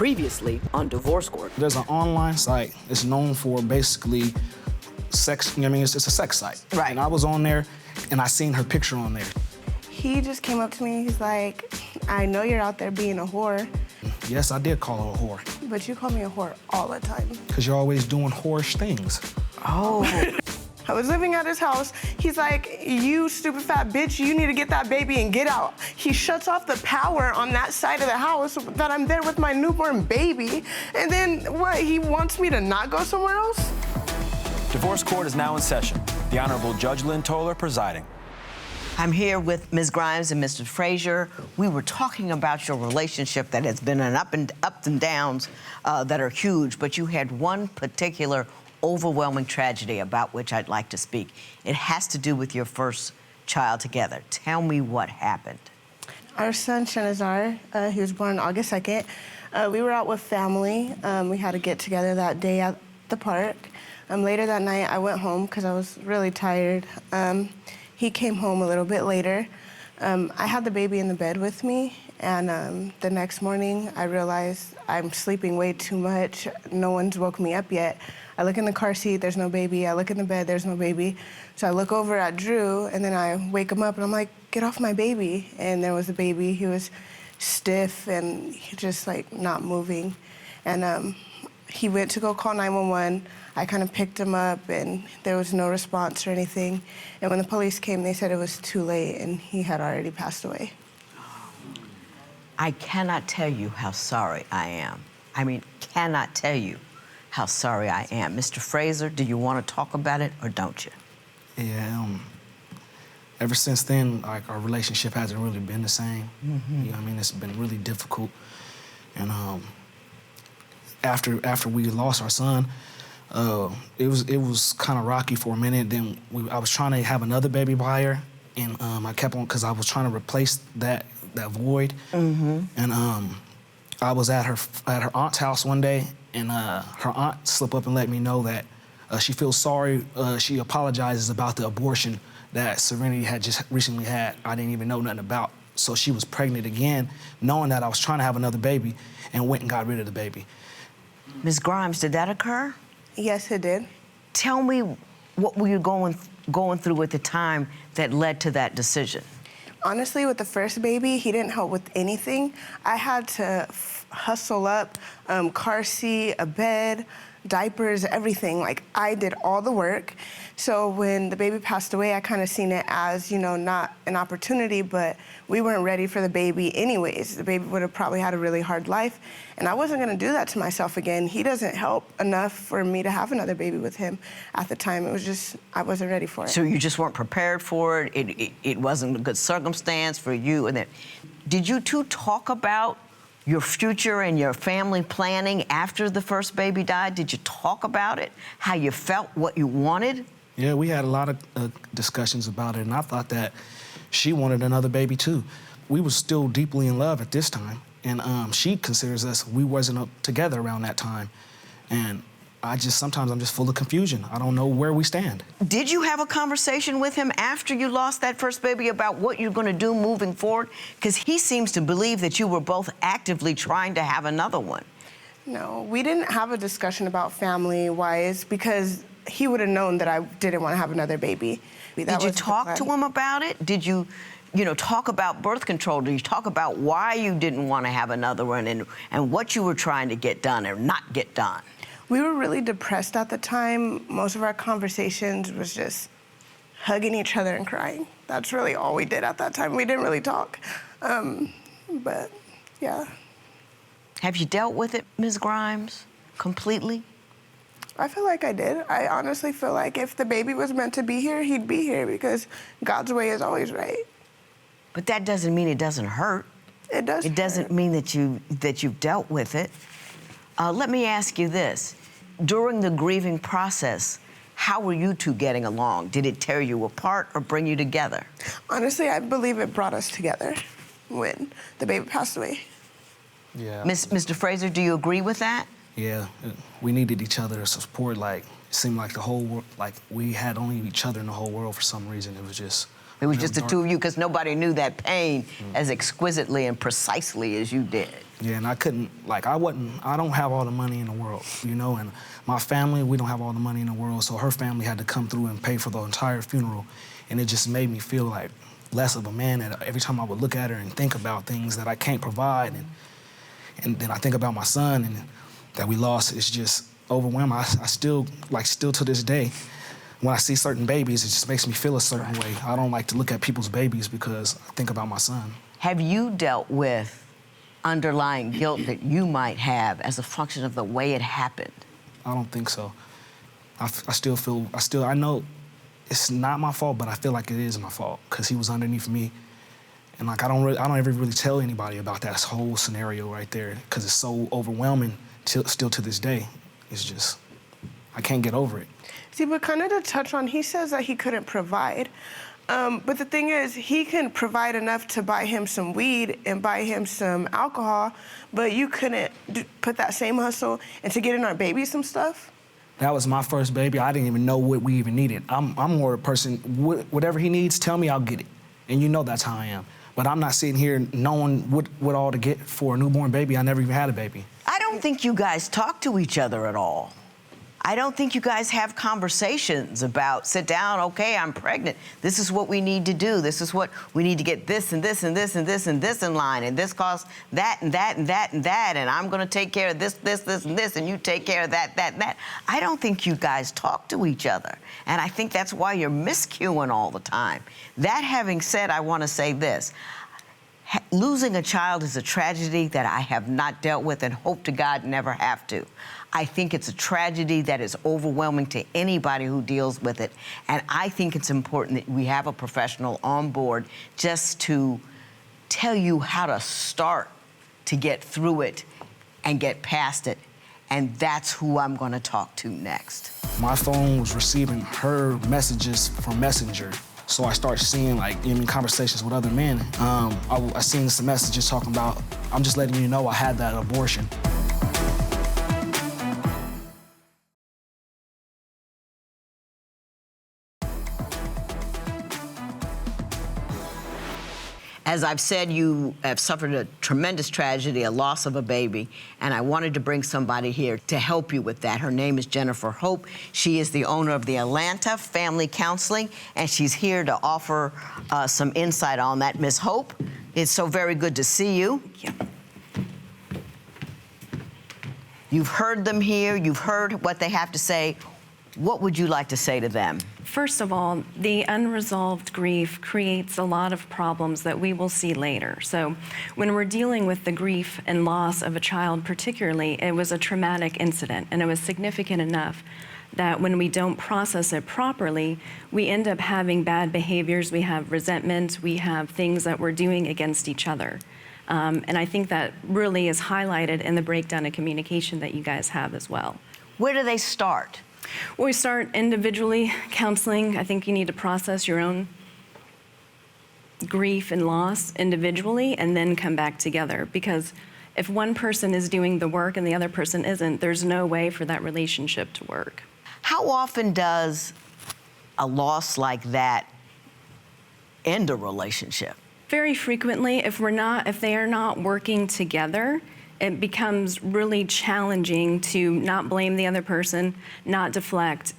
Previously on Divorce Court. There's an online site. It's known for basically sex. I mean, it's a sex site. Right. And I was on there, and I seen her picture on there. He just came up to me. He's like, I know you're out there being a whore, Yes, I did call her a whore, but you call me a whore all the time. because you're always doing whorish things. Oh. I was living at his house. He's like, you stupid fat bitch, you need to get that baby and get out. He shuts off the power on that side of the house that I'm there with my newborn baby. And then what, he wants me to not go somewhere else? Divorce Court is now in session. The Honorable Judge Lynn Toler presiding. I'm here with Ms. Grimes and Mr. Frazier. We were talking about your relationship that has been an ups and downs that are huge, but you had one particular overwhelming tragedy about which I'd like to speak. It has to do with your first child together. Tell me what happened. Our son, Shanazar, he was born August 2nd. We were out with family. We had to get together that day at the park. Later that night, I went home because I was really tired. He came home a little bit later. I had the baby in the bed with me, and the next morning, I realized I'm sleeping way too much. No one's woke me up yet. I look in the car seat, there's no baby. I look in the bed, there's no baby. So I look over at Drew, and then I wake him up, and I'm like, get off my baby. And there was a baby. He was stiff and just like not moving. And he went to go call 911. I kind of picked him up, and there was no response or anything. And when the police came, they said it was too late, and he had already passed away. I cannot tell you how sorry I am. I mean, cannot tell you how sorry I am. Mr. Frazier, do you want to talk about it or don't you? Yeah, ever since then, like, our relationship hasn't really been the same. You know what I mean? It's been really difficult. And after we lost our son, it was kind of rocky for a minute. Then I was trying to have another baby by her, and I kept on, because I was trying to replace that void. And I was at her aunt's house one day, and her aunt slipped up and let me know that she feels sorry. She apologizes about the abortion that Serenity had just recently had. I didn't even know nothing about. So she was pregnant again, knowing that I was trying to have another baby, and went and got rid of the baby. Ms. Grimes, did that occur? Yes, it did. Tell me what were you going through at the time that led to that decision? Honestly, with the first baby, he didn't help with anything. I had to hustle up car seat, a bed, diapers, everything. Like, I did all the work. So when the baby passed away, I kind of seen it as, you know, not an opportunity, but we weren't ready for the baby anyways. The baby would have probably had a really hard life, and I wasn't gonna do that to myself again. He doesn't help enough for me to have another baby with him at the time. It was just, I wasn't ready for it. So you just weren't prepared for it? It wasn't a good circumstance for you? And then, did you two talk about your future and your family planning after the first baby died? Did you talk about it? How you felt, what you wanted? Yeah, we had a lot of discussions about it, and I thought that she wanted another baby too. We were still deeply in love at this time, and she considers us, we wasn't together around that time. And sometimes I'm just full of confusion. I don't know where we stand. Did you have a conversation with him after you lost that first baby about what you're gonna do moving forward? Because he seems to believe that you were both actively trying to have another one. No, we didn't have a discussion about family-wise because he would have known that I didn't want to have another baby. Did you talk to him about it? Did you talk about birth control? Did you talk about why you didn't want to have another one and what you were trying to get done or not get done? We were really depressed at the time. Most of our conversations was just hugging each other and crying. That's really all we did at that time. We didn't really talk, but yeah. Have you dealt with it, Ms. Grimes, completely? I feel like I did. I honestly feel like if the baby was meant to be here, he'd be here because God's way is always right. But that doesn't mean it doesn't hurt. It does. It doesn't mean that you've dealt with it. Let me ask you this. During the grieving process, how were you two getting along? Did it tear you apart or bring you together? Honestly, I believe it brought us together when the baby passed away. Yeah. Mr. Frazier, do you agree with that? Yeah, we needed each other to support. Like, it seemed like the whole world, like we had only each other in the whole world for some reason. It was just the two of you, because nobody knew that pain as exquisitely and precisely as you did. Yeah, and I couldn't, like, I don't have all the money in the world, you know, and my family, we don't have all the money in the world, so her family had to come through and pay for the entire funeral, and it just made me feel like less of a man. And every time I would look at her and think about things that I can't provide, and then I think about my son and that we lost, it's just overwhelming. I still to this day, when I see certain babies, it just makes me feel a certain way. I don't like to look at people's babies because I think about my son. Have you dealt with underlying guilt that you might have as a function of the way it happened? I don't think so. I know it's not my fault, but I feel like it is my fault because he was underneath me. And like, I don't ever really tell anybody about that whole scenario right there because it's so overwhelming still to this day. It's just, I can't get over it. See, but kind of to touch on, he says that he couldn't provide. But the thing is, he can provide enough to buy him some weed and buy him some alcohol, but you couldn't put that same hustle into getting our baby some stuff? That was my first baby. I didn't even know what we even needed. I'm more a person, whatever he needs, tell me, I'll get it. And you know that's how I am. But I'm not sitting here knowing what all to get for a newborn baby. I never even had a baby. I don't think you guys talk to each other at all. I don't think you guys have conversations about, sit down, okay, I'm pregnant. This is what we need to do. This is what we need to get this and this and this and this and this in line. And this costs that and that and that and that. And I'm going to take care of this, this, this, and this. And you take care of that, that, and that. I don't think you guys talk to each other. And I think that's why you're miscuing all the time. That having said, I want to say this. Losing a child is a tragedy that I have not dealt with and hope to God never have to. I think it's a tragedy that is overwhelming to anybody who deals with it. And I think it's important that we have a professional on board just to tell you how to start to get through it and get past it. And that's who I'm going to talk to next. My phone was receiving her messages from Messenger. So I started seeing, like, conversations with other men. I seen some messages talking about, I'm just letting you know I had that abortion. As I've said, you have suffered a tremendous tragedy, a loss of a baby, and I wanted to bring somebody here to help you with that. Her name is Jennifer Hope. She is the owner of the Atlanta Family Counseling, and she's here to offer some insight on that. Ms. Hope, it's so very good to see you. Thank you. You've heard them here. You've heard what they have to say. What would you like to say to them? First of all, the unresolved grief creates a lot of problems that we will see later. So when we're dealing with the grief and loss of a child particularly, it was a traumatic incident, and it was significant enough that when we don't process it properly, we end up having bad behaviors, we have resentment, we have things that we're doing against each other. And I think that really is highlighted in the breakdown of communication that you guys have as well. Where do they start? Well, we start individually counseling. I think you need to process your own grief and loss individually and then come back together, because if one person is doing the work and the other person isn't, there's no way for that relationship to work. How often does a loss like that end a relationship? Very frequently. If they are not working together, it becomes really challenging to not blame the other person, not deflect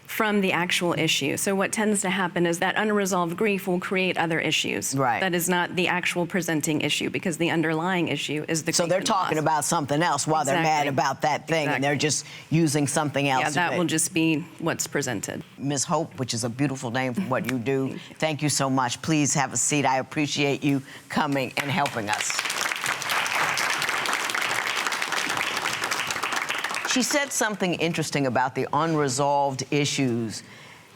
from the actual issue. So what tends to happen is that unresolved grief will create other issues. Right. That is not the actual presenting issue, because the underlying issue is the So grief they're and talking loss. about something else while they're mad Exactly. about that thing, and they're Exactly. just using something else. Yeah, to that do. will just be what's presented. Ms. Hope, which is a beautiful name for what you do. Thank you so much. Please have a seat. I appreciate you coming and helping us. She said something interesting about the unresolved issues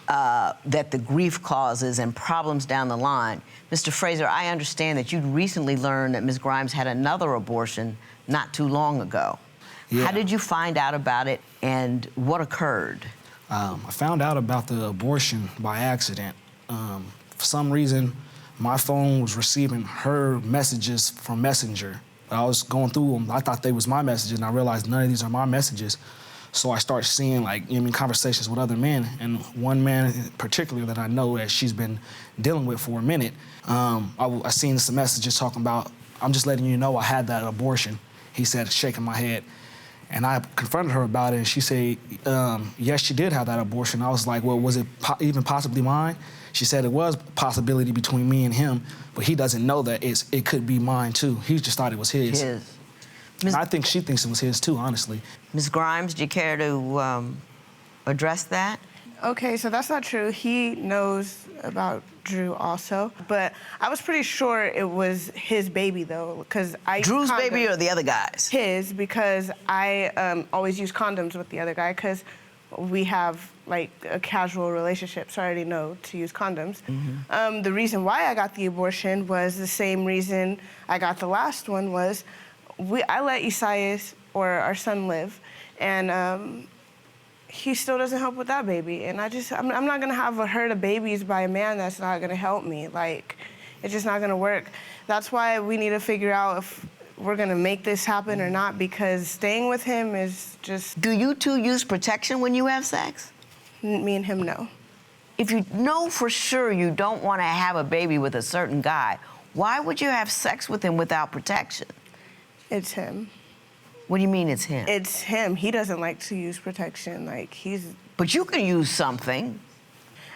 that the grief causes and problems down the line. Mr. Frazier, I understand that you recently learned that Ms. Grimes had another abortion not too long ago. Yeah. How did you find out about it, and what occurred? I found out about the abortion by accident. For some reason, my phone was receiving her messages from Messenger. I was going through them. I thought they was my messages, and I realized none of these are my messages. So I started seeing, like, conversations with other men, and one man in particular that I know that she's been dealing with for a minute. I seen some messages talking about, I'm just letting you know I had that abortion. He said, shaking my head. And I confronted her about it, and she said, yes, she did have that abortion. I was like, well, was it even possibly mine? She said it was a possibility between me and him, but he doesn't know that it could be mine too. He just thought it was his. And I think she thinks it was his too, honestly. Ms. Grimes, do you care to address that? Okay, so that's not true. He knows about Drew also, but I was pretty sure it was his baby though, because I Drew's baby or the other guy's? His, because I always use condoms with the other guy because we have like a casual relationship, so I already know to use condoms. The reason why I got the abortion was the same reason I got the last one was I let Isaias, or our son, live, and he still doesn't help with that baby. And I'm not gonna have a herd of babies by a man that's not gonna help me. Like, it's just not gonna work. That's why we need to figure out if we're gonna make this happen or not, because staying with him is just... Do you two use protection when you have sex? Me and him, no. If you know for sure you don't wanna have a baby with a certain guy, why would you have sex with him without protection? It's him. What do you mean it's him? It's him. He doesn't like to use protection. Like, But you can use something.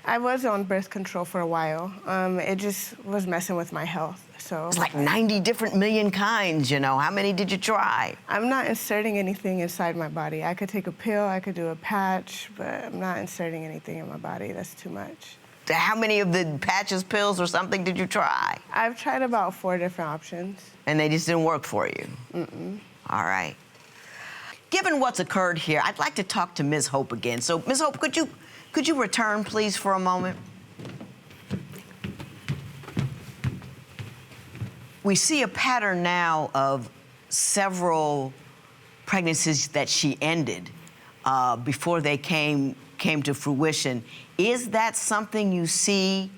I was on birth control for a while. It just was messing with my health, so. It's like 90 different million kinds, you know. How many did you try? I'm not inserting anything inside my body. I could take a pill, I could do a patch, but I'm not inserting anything in my body. That's too much. How many of the patches, pills, or something did you try? I've tried about 4 different options. And they just didn't work for you? All right. Given what's occurred here, I'd like to talk to Ms. Hope again. So, Ms. Hope, could you return, please, for a moment? We see a pattern now of several pregnancies that she ended before they came to fruition. Is that something you see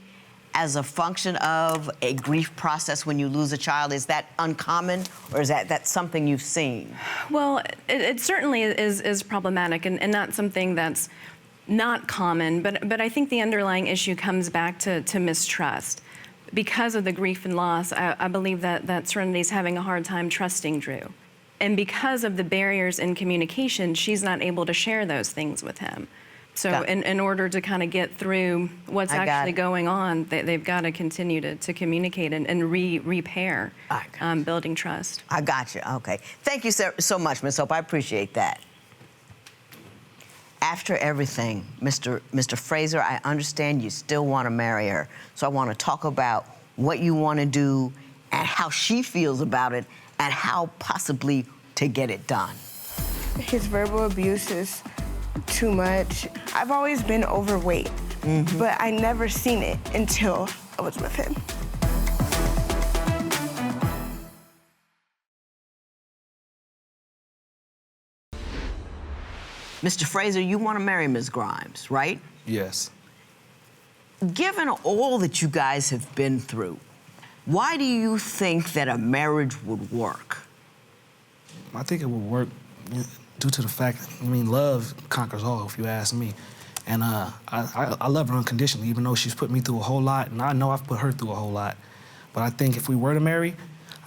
as a function of a grief process when you lose a child? Is that uncommon, or is that something you've seen? Well, it certainly is problematic and not something that's not common, but I think the underlying issue comes back to mistrust. Because of the grief and loss, I believe that Serenity's having a hard time trusting Drew. And because of the barriers in communication, she's not able to share those things with him. So in order to kind of get through what's actually going on, they've got to continue to communicate and repair, building trust. I got you. Okay. Thank you so much, Ms. Hope. I appreciate that. After everything, Mr. Frazier, I understand you still want to marry her. So I want to talk about what you want to do and how she feels about it and how possibly to get it done. His verbal abuse is too much. I've always been overweight, but I never seen it until I was with him. Mr. Frazier, you want to marry Ms. Grimes, right? Yes. Given all that you guys have been through, why do you think that a marriage would work? I think it would work due to the fact, love conquers all, if you ask me. And I love her unconditionally, even though she's put me through a whole lot, and I know I've put her through a whole lot. But I think if we were to marry,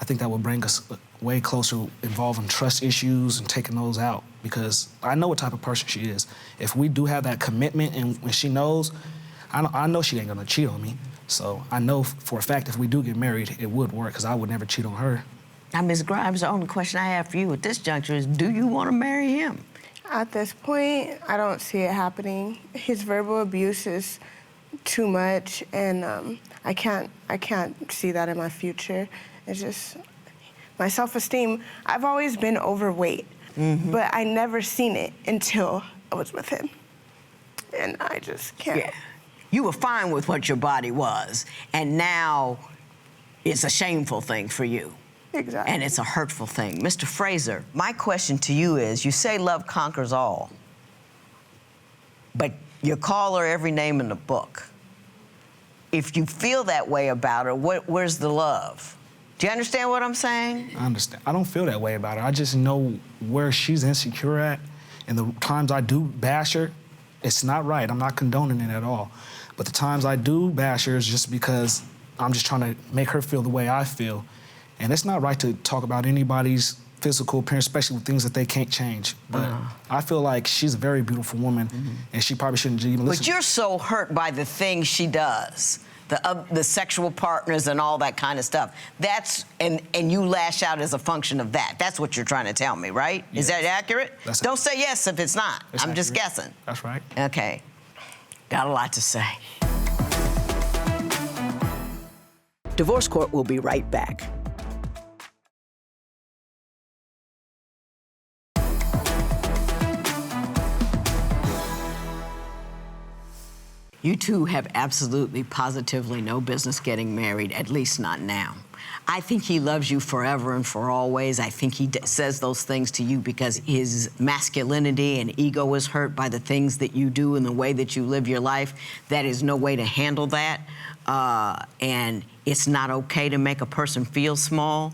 I think that would bring us way closer, involving trust issues and taking those out, because I know what type of person she is. If we do have that commitment and when she knows, I know she ain't gonna cheat on me. So I know for a fact if we do get married, it would work, because I would never cheat on her. Now, Ms. Grimes, the only question I have for you at this juncture is, do you want to marry him? At this point, I don't see it happening. His verbal abuse is too much, and I can't see that in my future. It's just my self-esteem. I've always been overweight, but I never seen it until I was with him, and I just can't. Yeah. You were fine with what your body was, and now it's a shameful thing for you. Exactly. And it's a hurtful thing. Mr. Frazier, my question to you is, you say love conquers all, but you call her every name in the book. If you feel that way about her, where's the love? Do you understand what I'm saying? I understand. I don't feel that way about her. I just know where she's insecure at, and the times I do bash her, it's not right. I'm not condoning it at all. But the times I do bash her is just because I'm just trying to make her feel the way I feel. And it's not right to talk about anybody's physical appearance, especially with things that they can't change. But I feel like she's a very beautiful woman, and she probably shouldn't even listen. But you're so hurt by the things she does, the sexual partners and all that kind of stuff. And you lash out as a function of that. That's what you're trying to tell me, right? Yes. Is that accurate? Don't say yes if it's not. It's I'm just accurate. guessing. That's right. Okay. Got a lot to say. Divorce Court will be right back. You two have absolutely, positively no business getting married, at least not now. I think he loves you forever and for always. I think he says those things to you because his masculinity and ego is hurt by the things that you do and the way that you live your life. That is no way to handle that. And it's not okay to make a person feel small.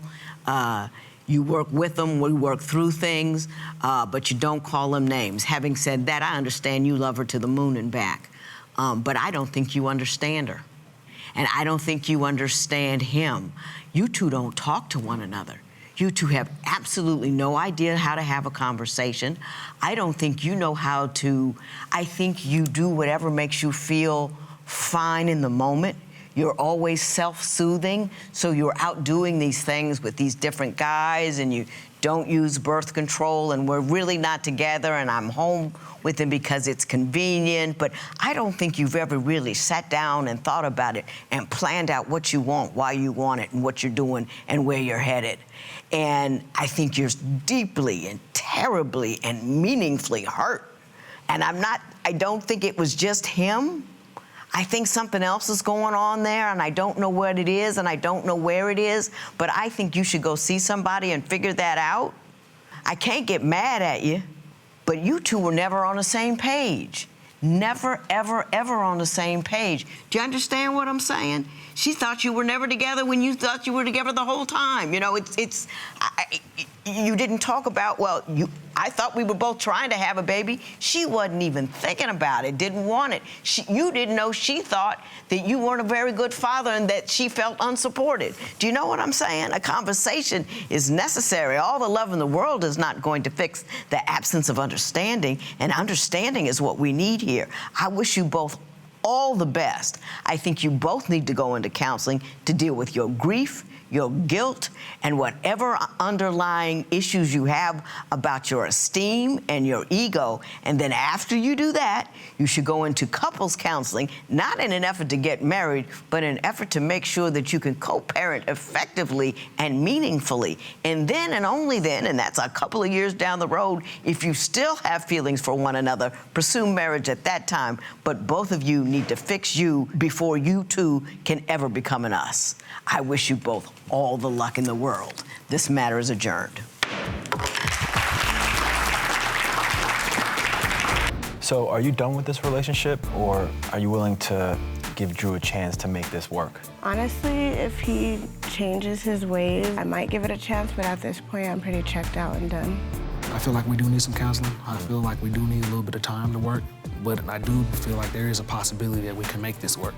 You work with them, we work through things, but you don't call them names. Having said that, I understand you love her to the moon and back. But I don't think you understand her. And I don't think you understand him. You two don't talk to one another. You two have absolutely no idea how to have a conversation. I don't think you know how to, I think you do whatever makes you feel fine in the moment. You're always self-soothing, so you're out doing these things with these different guys, and you don't use birth control, and we're really not together, and I'm home with him because it's convenient. But I don't think you've ever really sat down and thought about it and planned out what you want, why you want it, and what you're doing, and where you're headed. And I think you're deeply and terribly and meaningfully hurt. And I don't think it was just him. I think something else is going on there, and I don't know what it is, and I don't know where it is, but I think you should go see somebody and figure that out. I can't get mad at you, but you two were never on the same page. Never, ever, ever on the same page. Do you understand what I'm saying? She thought you were never together when you thought you were together the whole time. You know, you didn't talk about, I thought we were both trying to have a baby. She wasn't even thinking about it, didn't want it. You didn't know she thought that you weren't a very good father and that she felt unsupported. Do you know what I'm saying? A conversation is necessary. All the love in the world is not going to fix the absence of understanding, and understanding is what we need here. I wish you both all the best. I think you both need to go into counseling to deal with your grief, your guilt, and whatever underlying issues you have about your esteem and your ego. And then after you do that, you should go into couples counseling, not in an effort to get married, but in an effort to make sure that you can co-parent effectively and meaningfully. And then and only then, and that's a couple of years down the road, if you still have feelings for one another, pursue marriage at that time. But both of you need to fix you before you two can ever become an us. I wish you both all the luck in the world. This matter is adjourned. So are you done with this relationship, or are you willing to give Drew a chance to make this work? Honestly, if he changes his ways, I might give it a chance, but at this point, I'm pretty checked out and done. I feel like we do need some counseling. I feel like we do need a little bit of time to work, but I do feel like there is a possibility that we can make this work.